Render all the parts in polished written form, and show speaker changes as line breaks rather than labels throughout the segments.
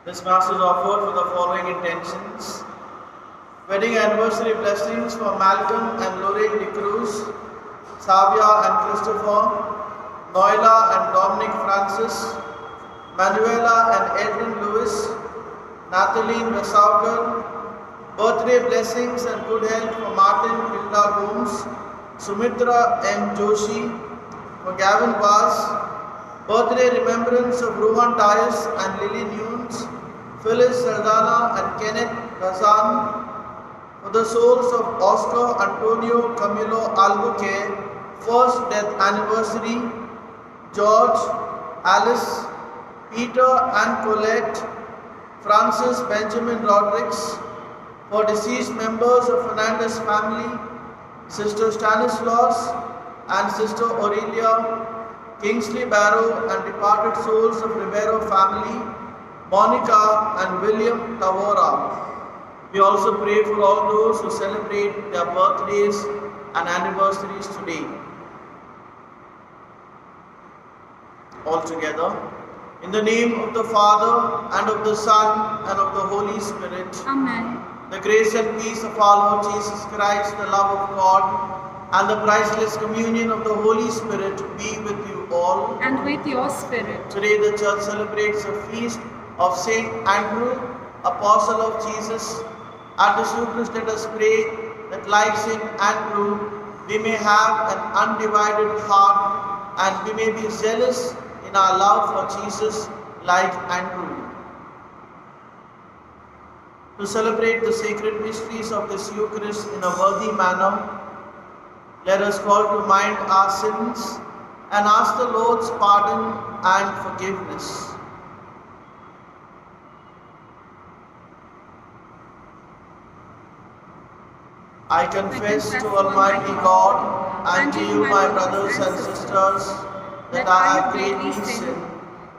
This Mass is offered for the following intentions: wedding anniversary blessings for Malcolm and Lorraine De Cruz, Savia and Christopher, Noila and Dominic Francis, Manuela and Edwin Lewis, Nathalie Vesauker. Birthday blessings and good health for Martin Hilda Gomes, Sumitra M. Joshi, for Gavin Vaz. Birthday remembrance of Rohan Dias and Lily Nunes, Phyllis Saldana and Kenneth Razan. For the souls of Oscar Antonio Camilo Albuquerque, first death anniversary, George, Alice, Peter and Colette, Francis Benjamin Rodriguez. For deceased members of Fernandez family, Sister Stanislaus and Sister Aurelia, Kingsley Barrow and departed souls of Rivero family, Monica and William Tavora. We also pray for all those who celebrate their birthdays and anniversaries today. All together, in the name of the Father, and of the Son, and of the Holy Spirit.
Amen.
The grace and peace of our Lord Jesus Christ, the love of God, and the priceless communion of the Holy Spirit be with you all.
And with your spirit.
Today the Church celebrates the feast of Saint Andrew, Apostle of Jesus. At this Eucharist, let us pray that like Saint Andrew, we may have an undivided heart and we may be zealous in our love for Jesus like Andrew. To celebrate the sacred mysteries of this Eucharist in a worthy manner, let us call to mind our sins and ask the Lord's pardon and forgiveness. I confess to Almighty God and to you, my brothers and sisters, that I have greatly sinned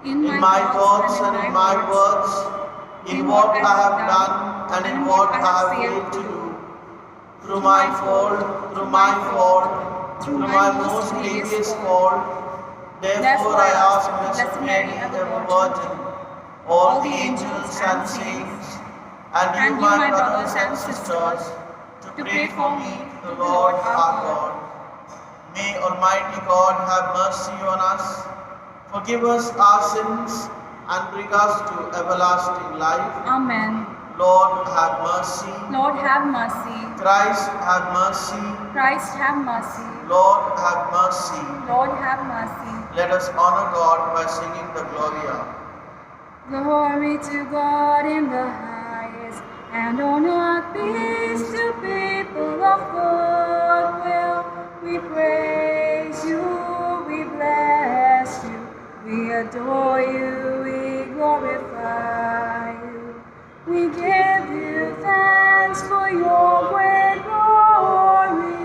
in my thoughts and in my words, in what I have done and in what I have failed to do. Through my fault, through my most grievous fault. Therefore I ask Blessed Mary, ever Virgin, all the angels and saints, and you, my brothers and sisters, to pray for me to the Lord our God. May Almighty God have mercy on us, forgive us our sins, and bring us to everlasting life.
Amen.
Lord, have mercy.
Lord, have mercy.
Christ, have mercy.
Christ, have mercy.
Lord, have mercy.
Lord, have mercy.
Let us honor God by singing the Gloria.
Glory to God in the highest, and on earth peace to people of good will. We praise you, we bless you, we adore you, we glorify you. We give you thanks for your great glory.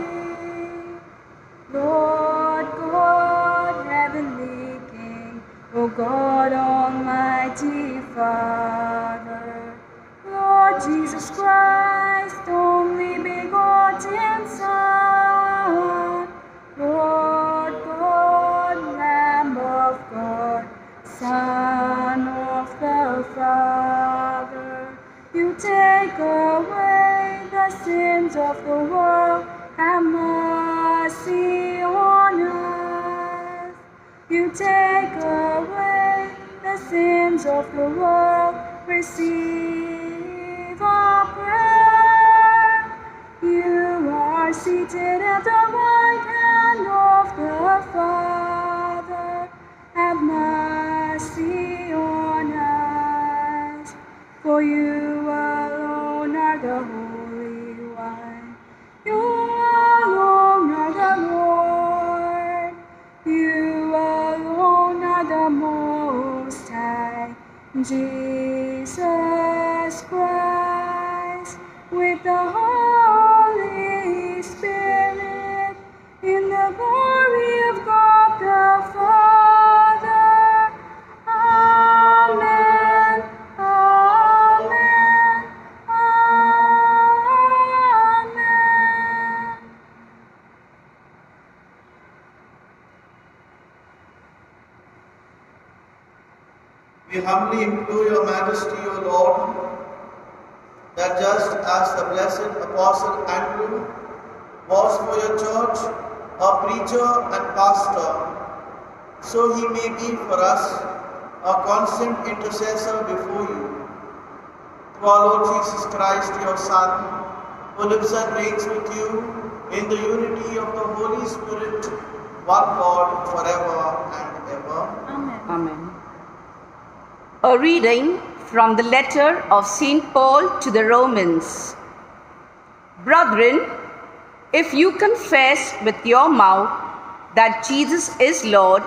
Lord God, heavenly King, O God, almighty Father, Lord Jesus Christ, only begotten Son, Lord God, Lamb of God, Son of the Father, you take away the sins of the world, have mercy on us. You take away the sins of the world, receive our prayer. You are seated at the right hand of the Father, have mercy on us. For you alone are the Holy One, you alone are the Lord, you alone are the Most High, Jesus Christ, with the Holy Spirit, in the glory of God the Father. Amen. Amen. Amen.
We humbly implore your majesty, O Lord, that just as the blessed Apostle Andrew was for your church a preacher and pastor, so he may be for us a constant intercessor before you. Through our Lord Jesus Christ, your Son, who lives and reigns with you in the unity of the Holy Spirit, one God, forever and ever.
Amen.
Amen. A reading from the letter of St. Paul to the Romans. Brethren, if you confess with your mouth that Jesus is Lord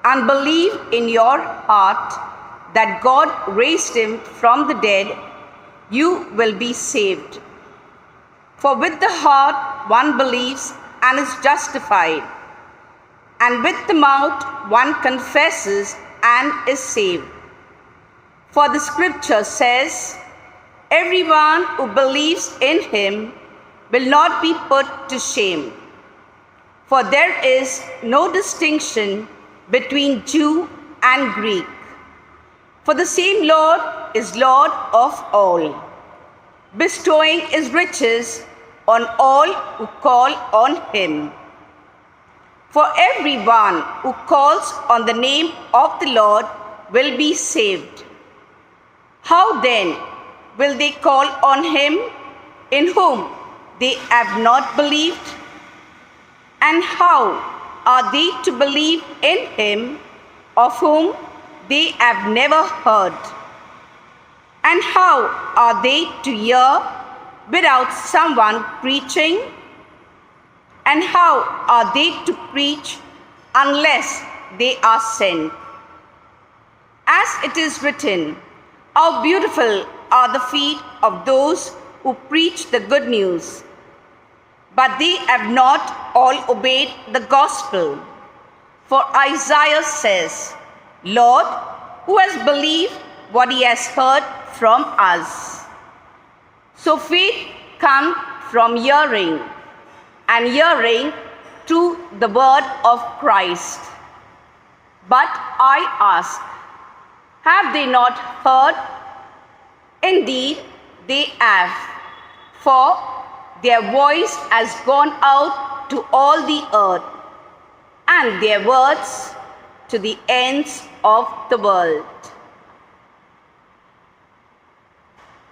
and believe in your heart that God raised him from the dead, you will be saved. For with the heart one believes and is justified, and with the mouth one confesses and is saved. For the scripture says, everyone who believes in him will not be put to shame. For there is no distinction between Jew and Greek. For the same Lord is Lord of all, bestowing his riches on all who call on him. For everyone who calls on the name of the Lord will be saved. How then will they call on him in whom they have not believed? And how are they to believe in him of whom they have never heard? And how are they to hear without someone preaching? And how are they to preach unless they are sent? As it is written, how beautiful are the feet of those who preach the good news. But they have not all obeyed the gospel. For Isaiah says, Lord, who has believed what he has heard from us? So faith comes from hearing, and hearing through the word of Christ. But I ask, have they not heard? Indeed, they have, for their voice has gone out to all the earth, and their words to the ends of the world.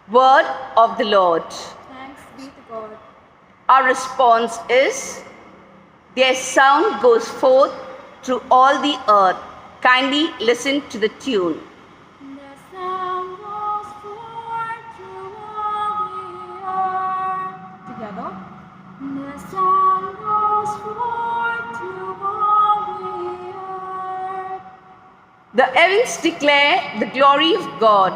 Word of the Lord.
Thanks be to God.
Our response is, their sound goes forth through all the earth. Kindly listen to the tune.
The sound goes forth through all the earth. Together. The sound goes forth through all the earth.
The heavens declare the glory of God,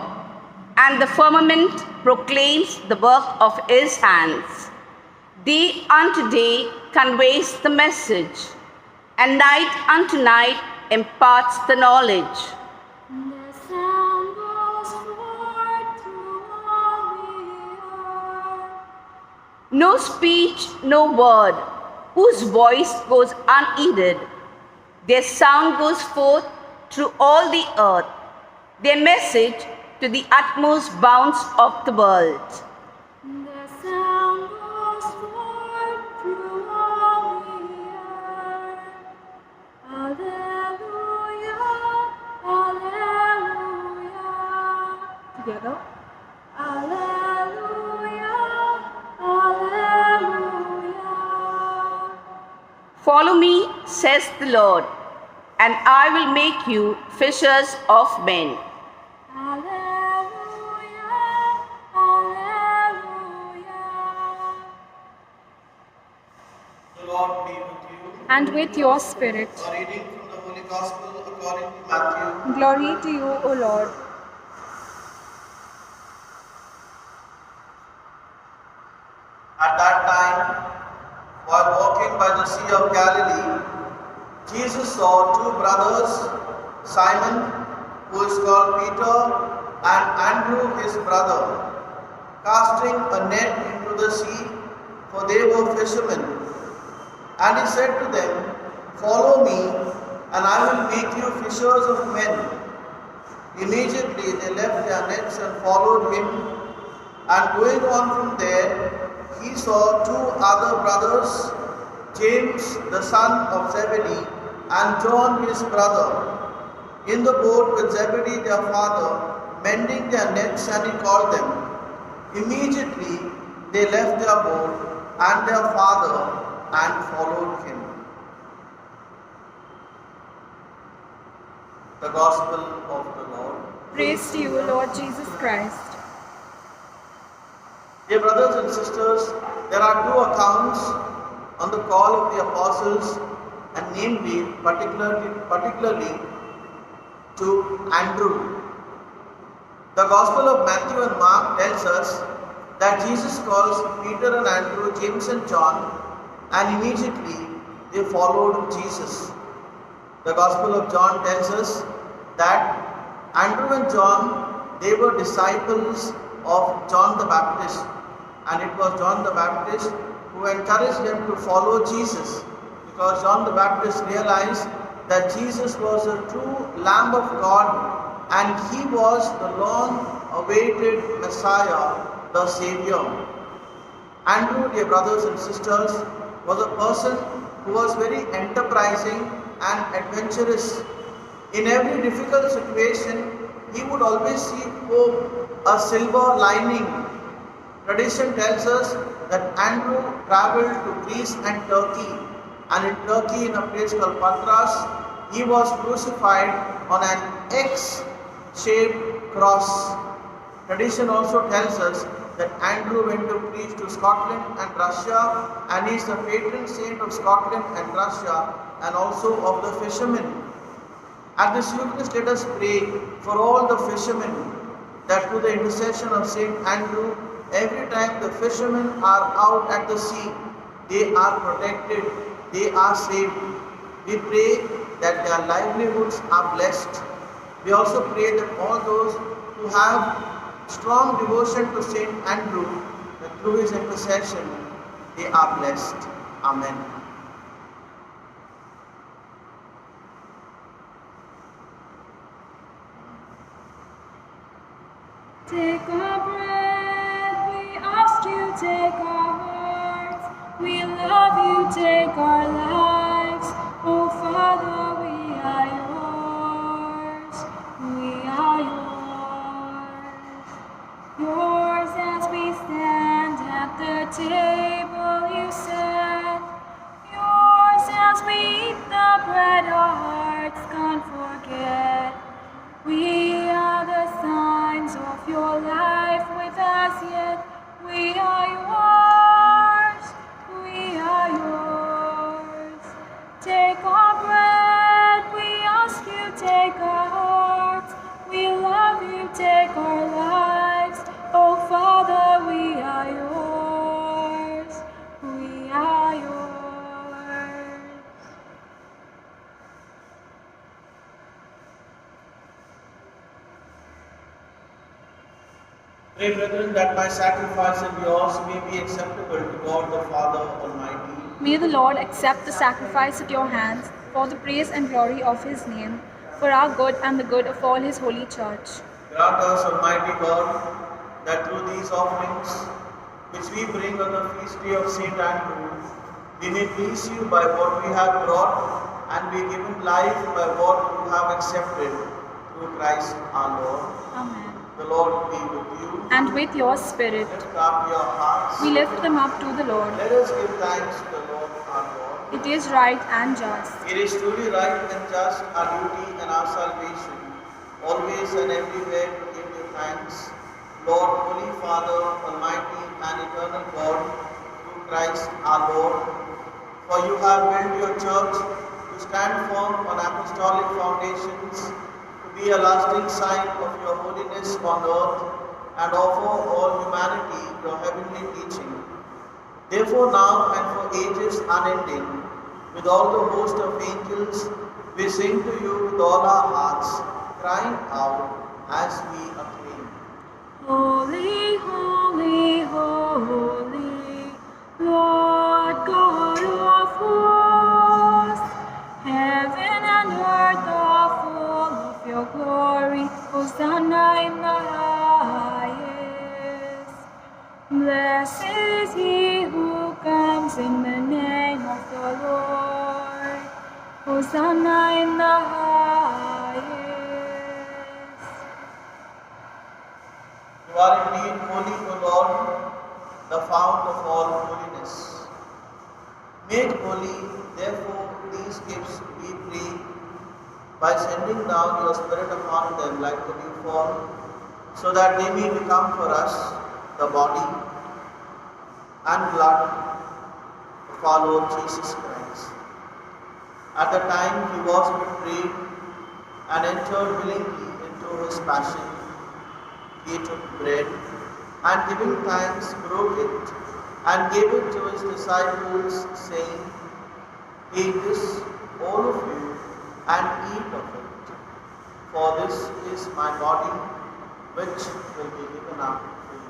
and the firmament proclaims the work of his hands. Day unto day conveys the message, and night unto night imparts the knowledge.
The sound goes forth through all the earth.
No speech, no word, whose voice goes unheeded. Their sound goes forth through all the earth, their message to the utmost bounds of the world.
The sound goes forth through all the earth. Alleluia, alleluia. Together. Alleluia, alleluia.
Follow me, says the Lord, and I will make you fishers of men.
Alleluia, alleluia.
The Lord be with you.
And with your spirit.
A reading from the Holy Gospel according to Matthew.
Glory to you, O Lord.
At that time, while walking by the Sea of Galilee, Jesus saw two brothers, Simon, who is called Peter, and Andrew his brother, casting a net into the sea, for they were fishermen. And he said to them, Follow me, and I will make you fishers of men. Immediately they left their nets and followed him. And going on from there, he saw two other brothers, James the son of Zebedee and John his brother, in the boat with Zebedee their father, mending their nets, and he called them. Immediately they left their boat and their father and followed him. The Gospel of the Lord.
Praise to you, Lord Jesus Christ.
Dear brothers and sisters, there are two accounts on the call of the apostles, and namely, particularly to Andrew. The Gospel of Matthew and Mark tells us that Jesus calls Peter and Andrew, James and John, and immediately they followed Jesus. The Gospel of John tells us that Andrew and John, they were disciples of John the Baptist, and it was John the Baptist who encouraged them to follow Jesus, because John the Baptist realized that Jesus was a true Lamb of God and he was the long-awaited Messiah, the Savior. Andrew, dear brothers and sisters, was a person who was very enterprising and adventurous. In every difficult situation, he would always see hope, a silver lining. Tradition tells us that Andrew traveled to Greece and Turkey, and in Turkey, in a place called Patras, he was crucified on an X-shaped cross. Tradition also tells us that Andrew went to preach to Scotland and Russia, and he is the patron saint of Scotland and Russia, and also of the fishermen. At this Eucharist, let us pray for all the fishermen, that through the intercession of Saint Andrew, every time the fishermen are out at the sea, they are protected, they are saved. We pray that their livelihoods are blessed. We also pray that all those who have strong devotion to Saint Andrew, that through his intercession, they are blessed. Amen.
Take our breath, we ask you, take our hearts. We love you, take our lives. Oh Father, we are yours. We are yours. Yours as we stand at the table you set. Yours as we eat the bread our hearts can't forget. We are the signs of your life with us yet. We are yours, we are yours. Take our bread, we ask you, take our hearts. We love you, take our lives. Oh Father, we are yours, we are yours.
Pray, brethren, that my sacrifice and yours may be acceptable to God the Father Almighty.
May the Lord accept the sacrifice at your hands for the praise and glory of his name, for our good and the good of all his holy church.
Grant us, Almighty God, that through these offerings, which we bring on the feast day of Saint Andrew, we may please you by what we have brought, and be given life by what you have accepted through Christ our Lord.
Amen.
The Lord be with you.
And with your spirit,
Lift up your hearts.
we lift them up to the Lord.
Let us give thanks to the Lord our God.
It is right and just.
It is truly right and just, our duty and our salvation, always and everywhere to give you thanks, Lord, Holy Father, Almighty and Eternal God, through Christ our Lord. For you have built your church to stand firm on apostolic foundations, to be a lasting sign of your holiness on earth, and offer all humanity your heavenly teaching. Therefore now and for ages unending, with all the host of angels, we sing to you with all our hearts, crying out as we acclaim.
Holy, holy, holy, Lord God of hosts, heaven and earth are full of your glory. Hosanna in the highest.
You are indeed holy, O Lord, the fount of all holiness. Make holy, therefore, these gifts, we pray, by sending down your Spirit upon them like the dew fall, so that they may become for us the body and blood of our Lord Jesus Christ. At the time he was betrayed and entered willingly into his passion, he took bread and giving thanks broke it and gave it to his disciples, saying, "Take this, all of you, and eat of it, for this is my body, which will be given up for you."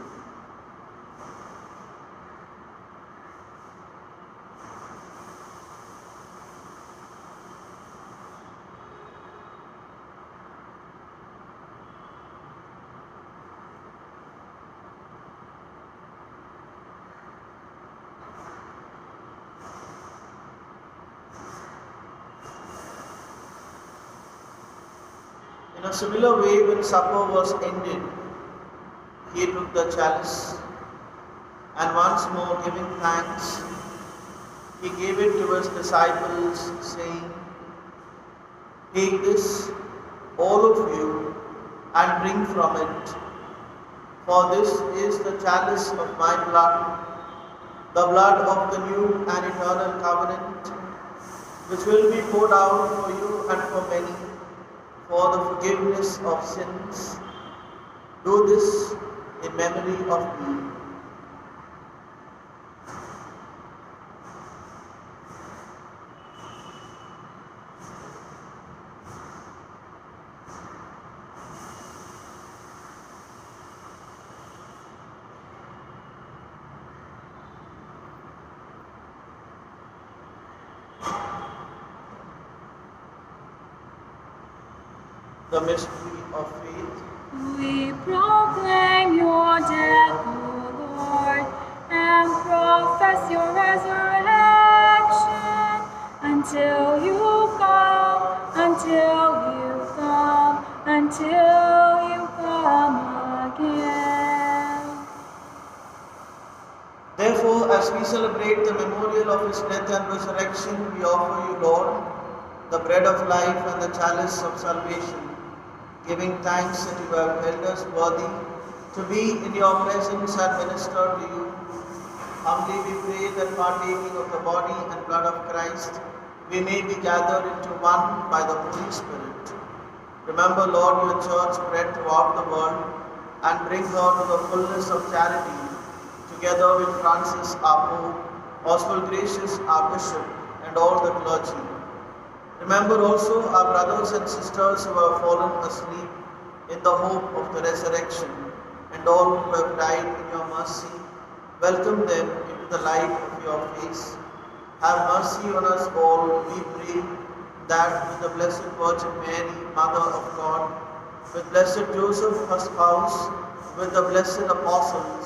In a similar way, when supper was ended, he took the chalice and once more giving thanks, he gave it to his disciples, saying, "Take this, all of you, and drink from it, for this is the chalice of my blood, the blood of the new and eternal covenant, which will be poured out for you and for many, for the forgiveness of sins. Do this in memory of me." The mystery of faith.
We proclaim your death, O Lord, and profess your resurrection until you come, until you come again.
Therefore, as we celebrate the memorial of his death and resurrection, we offer you, Lord, the bread of life and the chalice of salvation, giving thanks that you have held us worthy to be in your presence and minister to you. Humbly we pray that partaking of the body and blood of Christ, we may be gathered into one by the Holy Spirit. Remember, Lord, your church spread throughout the world and bring her to the fullness of charity, together with Francis, our Pope, Oswald Gracious, our Bishop, and all the clergy. Remember also our brothers and sisters who have fallen asleep in the hope of the resurrection, and all who have died in your mercy. Welcome them into the light of your face. Have mercy on us all, we pray, that with the Blessed Virgin Mary, Mother of God, with Blessed Joseph, her spouse, with the blessed apostles,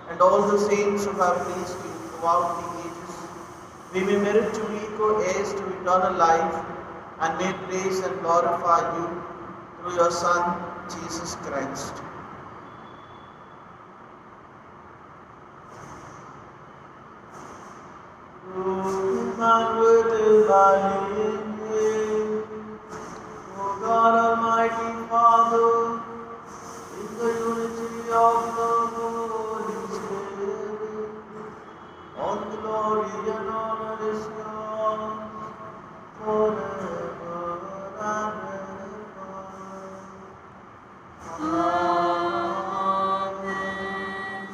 and all the saints who have pleased you throughout the ages, we may merit to be co-heirs to eternal life, and may praise and glorify you through your Son, Jesus Christ. O God, Almighty Father, in the unity of the Holy Spirit, all glory and honor is yours forever and ever.
Amen.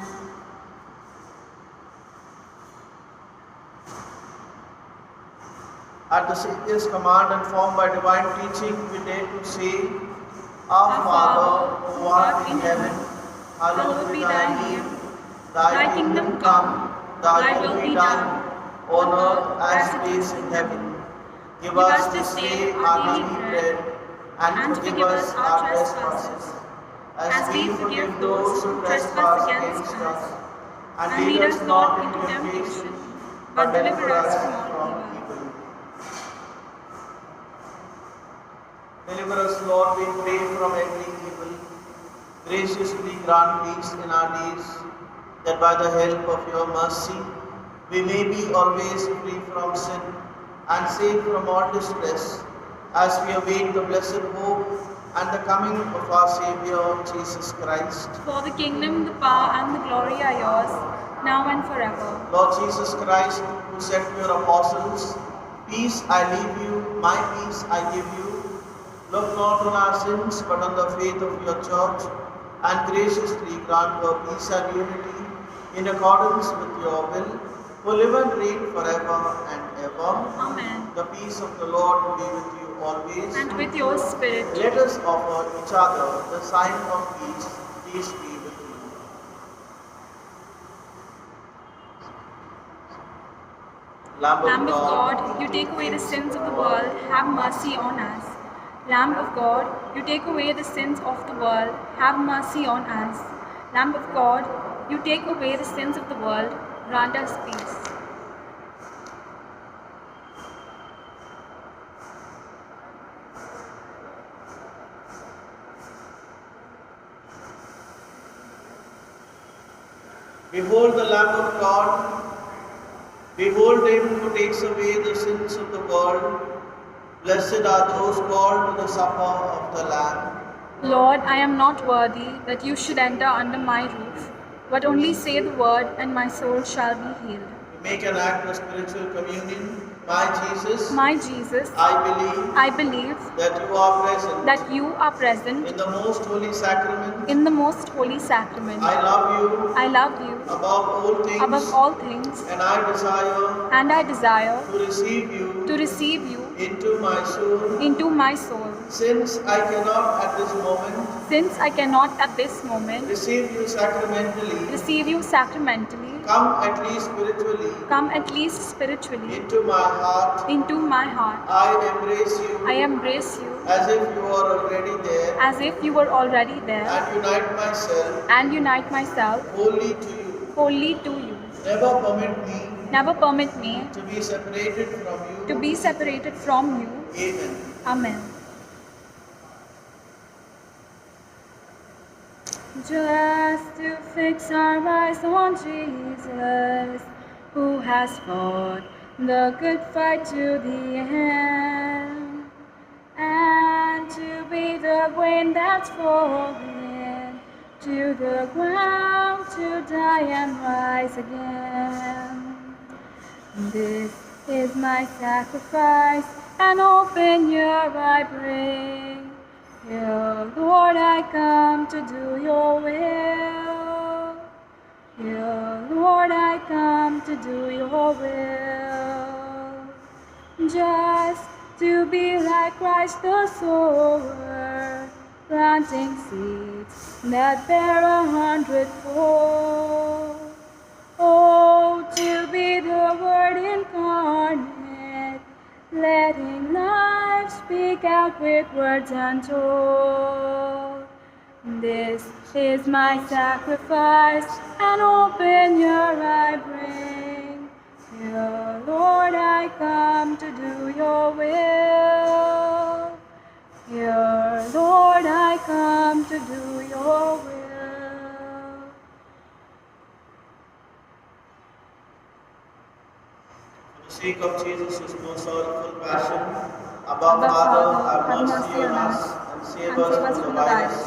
At the Saviour's command and formed by divine teaching, we dare to say, Our Father, who art in heaven, hallowed be thy name. Thy kingdom come, thy will be done, on earth as it is in heaven. Give us this day our daily bread, and forgive us our trespasses, as we forgive those who trespass against us. And lead us not into temptation, but deliver us from evil. Deliver us, Lord, we pray, from every evil. Graciously grant peace in our days, that by the help of your mercy, we may be always free from sin and safe from all distress, as we await the blessed hope and the coming of our Saviour, Jesus Christ.
For the kingdom, the power, and the glory are yours, now and forever.
Lord Jesus Christ, who said to your apostles, "Peace I leave you, my peace I give you," look not on our sins, but on the faith of your church, and graciously grant her peace and unity in accordance with your will, who live and reign forever and ever.
Amen.
The peace of the Lord be with you always.
And with your spirit.
Let us offer each other the sign of peace. Peace be with you. Lamb
Lamb of God, you take away the sins of the world, have mercy on us. Lamb of God, you take away the sins of the world, have mercy on us. Lamb of God, you take away the sins of the world, grant us peace.
Behold the Lamb of God. Behold him who takes away the sins of the world. Blessed are those called to the supper of the Lamb.
Lord, I am not worthy that you should enter under my roof, but only say the word, and my soul shall be healed.
We make an act of spiritual communion. My Jesus,
My Jesus,
I
I believe
that you are present
that you are present
in the most holy sacrament.
in the most holy sacrament.
I love you
I love you
above all things,
above all things,
and I desire
to
receive you into my soul.
into my soul.
Since I cannot at this moment
Since I cannot at this moment
receive you sacramentally,
receive you sacramentally,
come at least spiritually
into my heart.
I embrace you as if you are already there,
As if you were already there,
and unite myself
wholly to you.
Never permit me
to be separated from you.
Amen.
Amen. Just to fix our eyes on Jesus, who has fought the good fight to the end, and to be the grain that's fallen to the ground, to die and rise again. This is my sacrifice, and open your I bring. Here, Lord, I come to do your will. Here, Lord, I come to do your will. Just to be like Christ the sower, planting seeds that bear 100-fold. Oh, to be the Word incarnate, letting life speak out with words untold. This is my sacrifice, and open your I bring. Here, Lord, I come to do your will. Here, Lord, I come to do your will.
For the sake of Jesus' most sorrowful passion, above Father, have mercy on us and save us from the virus.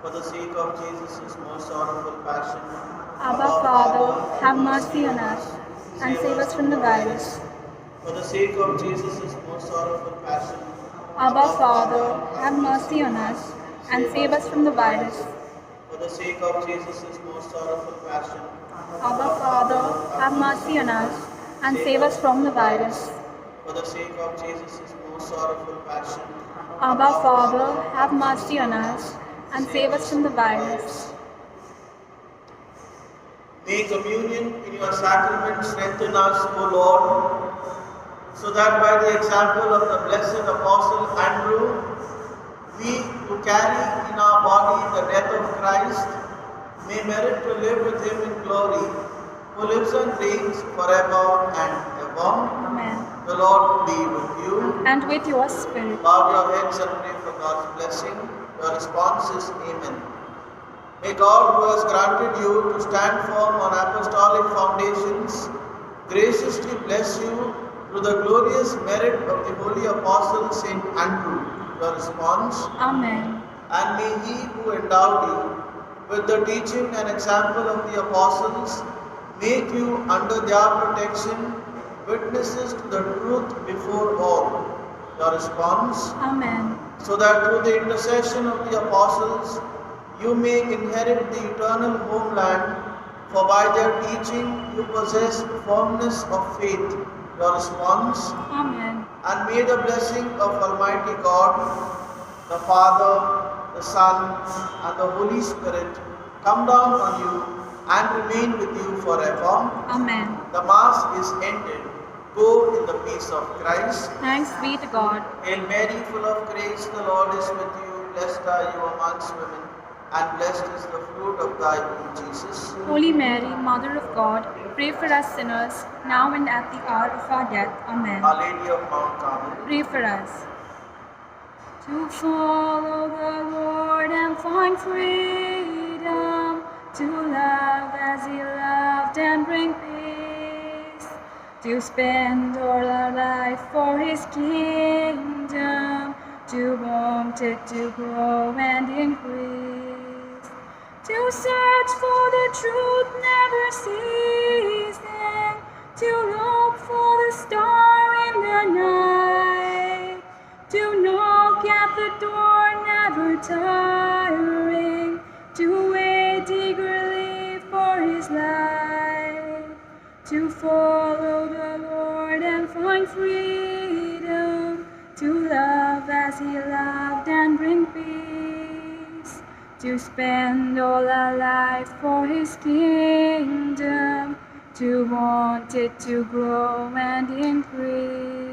For the sake of Jesus' most sorrowful passion,
Abba, Father, have mercy on us and save us from the virus.
For the sake of Jesus' most sorrowful passion,
Abba, Father, have mercy on us and save us from the virus.
for the sake of Jesus' most sorrowful passion,
Abba, Father, have mercy on us and save us from the virus.
for the sake of Jesus' most sorrowful passion,
Abba, Father, have mercy on us and save us from the virus.
May communion in your sacrament strengthen us, O Lord, so that by the example of the blessed Apostle Andrew, we who carry in our body the death of Christ may merit to live with him in glory, who lives and reigns forever and ever.
Amen.
The Lord be with you.
And with your spirit.
Bow your heads and pray for God's blessing. Your response is Amen. May God, who has granted you to stand firm on apostolic foundations, graciously bless you through the glorious merit of the holy apostle Saint Andrew. Your response?
Amen.
And may He who endowed you with the teaching and example of the apostles make you under their protection witnesses to the truth before all. Your response?
Amen.
So that through the intercession of the apostles you may inherit the eternal homeland, for by their teaching you possess firmness of faith. Your response?
Amen.
And may the blessing of Almighty God, the Father, the Son, and the Holy Spirit come down on you and remain with you forever.
Amen.
The Mass is ended. Go in the peace of Christ.
Thanks be to God.
Hail Mary, full of grace, the Lord is with you. Blessed are you amongst women, and blessed is the fruit of thy womb, Jesus.
Holy Mary, Mother of God, pray for us sinners, now and at the hour of our death. Amen.
Our Lady of Mount Carmel,
Pray for us. To follow the Lord and find freedom, to love as He loved and bring peace, to spend all our life for His kingdom, to want it to grow and increase, to search for the truth never ceasing, to look for the star in the night, to knock at the door never tiring, to wait eagerly for His light, to follow the Lord and find freedom, to love as He loved and bring peace, to spend all our life for His kingdom, to want it to grow and increase.